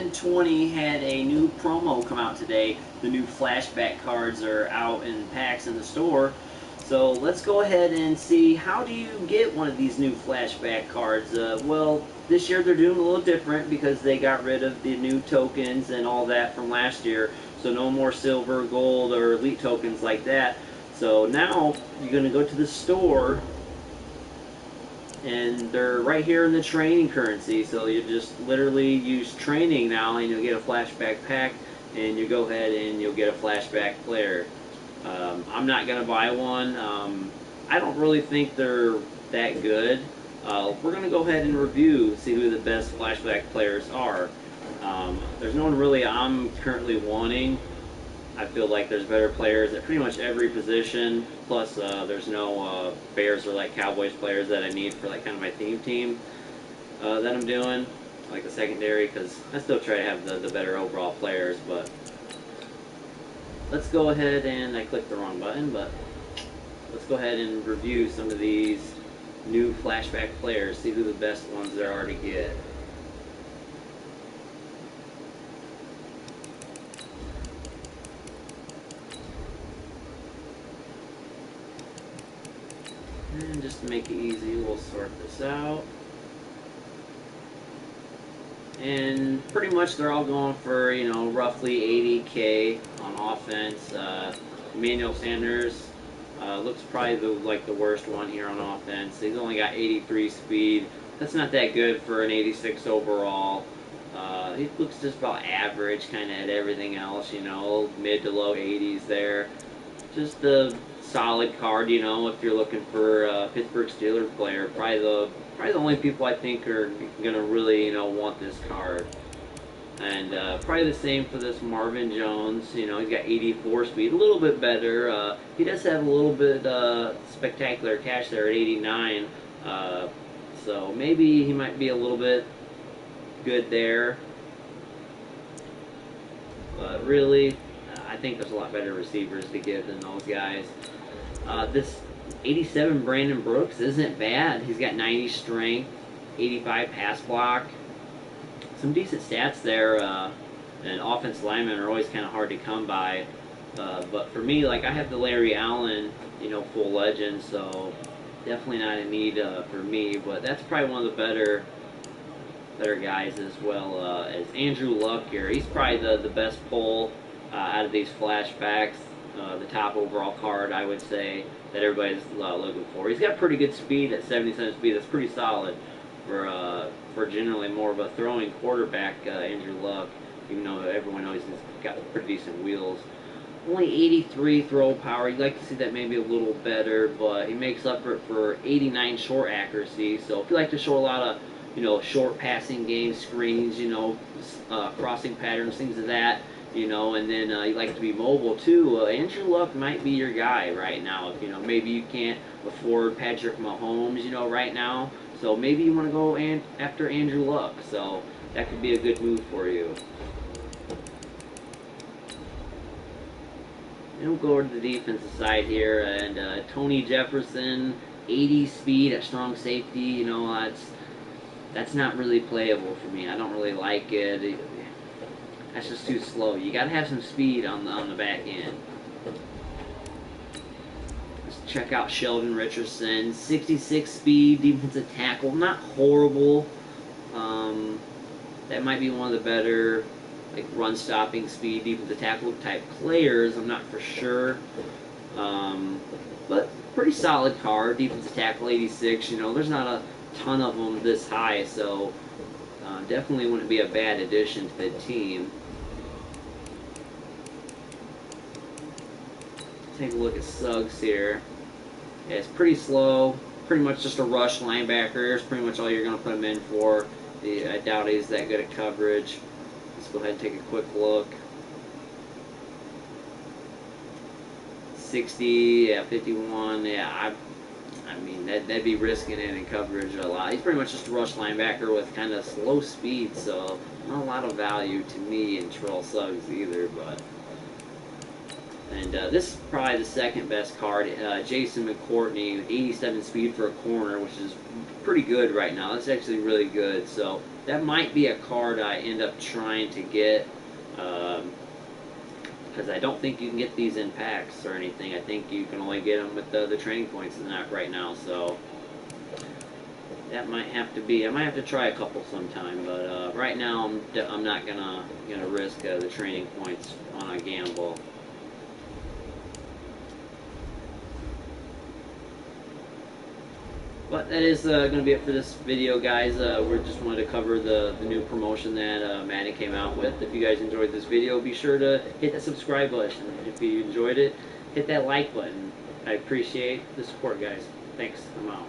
Madden 20 had a new promo come out today. The new Flashback cards are out in packs in the store. So let's go ahead and see, how do you get one of these new Flashback cards? Well, this year they're doing a little different because they got rid of the new tokens and all that from last year. So no more silver, gold, or elite tokens like that. So now you're going to go to the store, and they're right here in the training currency. So you just literally use training now, and you'll get a flashback pack, and you go ahead and you'll get a flashback player. I'm not gonna buy one. I don't really think they're that good. We're gonna go ahead and review, see who the best flashback players are. There's no one really I'm currently wanting. I feel like there's better players at pretty much every position. Plus, there's no Bears or like Cowboys players that I need for like kind of my theme team that I'm doing, like the secondary, because I still try to have the better overall players. But let's go ahead and I clicked the wrong button, but let's go ahead and review some of these new flashback players. See who the best ones there are to get. And just to make it easy, we'll sort this out. And pretty much they're all going for, you know, roughly 80K on offense. Emmanuel Sanders looks probably like the worst one here on offense. He's only got 83 speed. That's not that good for an 86 overall. He looks just about average kind of at everything else, you know, mid to low 80s there. Just a solid card, you know, if you're looking for a Pittsburgh Steelers player. Probably the only people I think are gonna really, you know, want this card. And probably the same for this Marvin Jones. You know, he's got 84 speed, a little bit better. He does have a little bit spectacular catch there at 89. So maybe he might be a little bit good there. But really, I think there's a lot better receivers to give than those guys. This 87 Brandon Brooks isn't bad. He's got 90 strength, 85 pass block. Some decent stats there. And offensive linemen are always kind of hard to come by. But for me, like, I have the Larry Allen, you know, full legend, so definitely not a need for me. But that's probably one of the better guys, as well as Andrew Luck here. He's probably the best pull out of these flashbacks. The top overall card, I would say, that everybody's looking for. He's got pretty good speed at 77 speed. That's pretty solid for generally more of a throwing quarterback, Andrew Luck, even though everyone knows he's got pretty decent wheels. Only 83 throw power. You'd like to see that maybe a little better, but he makes up for 89 short accuracy. So if you like to show a lot of, you know, short passing game, screens, you know, crossing patterns, things of that, you know, and then you like to be mobile too, Andrew Luck might be your guy right now. If, you know, maybe you can't afford Patrick Mahomes, you know, right now, so maybe you want to go after Andrew Luck. So that could be a good move for you. And we'll go over to the defensive side here, and Tony Jefferson, 80 speed at strong safety. You know, that's not really playable for me. I don't really like it. That's just too slow. You got to have some speed on the back end. Let's check out Sheldon Richardson, 66 speed, defensive tackle, not horrible. That might be one of the better, like, run stopping speed defensive tackle type players. I'm not for sure, but pretty solid card. Defensive tackle 86. You know, there's not a ton of them this high, so definitely wouldn't be a bad addition to the team. Take a look at Suggs here. Yeah, it's pretty slow. Pretty much just a rush linebacker. It's pretty much all you're going to put him in for. I doubt he's that good at coverage. Let's go ahead and take a quick look. 60, yeah, 51. Yeah, I mean, that'd be risking it in coverage a lot. He's pretty much just a rush linebacker with kind of slow speed, so not a lot of value to me in Terrell Suggs either, but And this is probably the second best card. Jason McCourtney, 87 speed for a corner, which is pretty good right now. That's actually really good. So that might be a card I end up trying to get, because I don't think you can get these in packs or anything. I think you can only get them with the training points in that right now. So that might have to be. I might have to try a couple sometime. But right now I'm not gonna risk the training points on a gamble. But that is going to be it for this video, guys. We just wanted to cover the new promotion that Madden came out with. If you guys enjoyed this video, be sure to hit that subscribe button. If you enjoyed it, hit that like button. I appreciate the support, guys. Thanks. I'm out.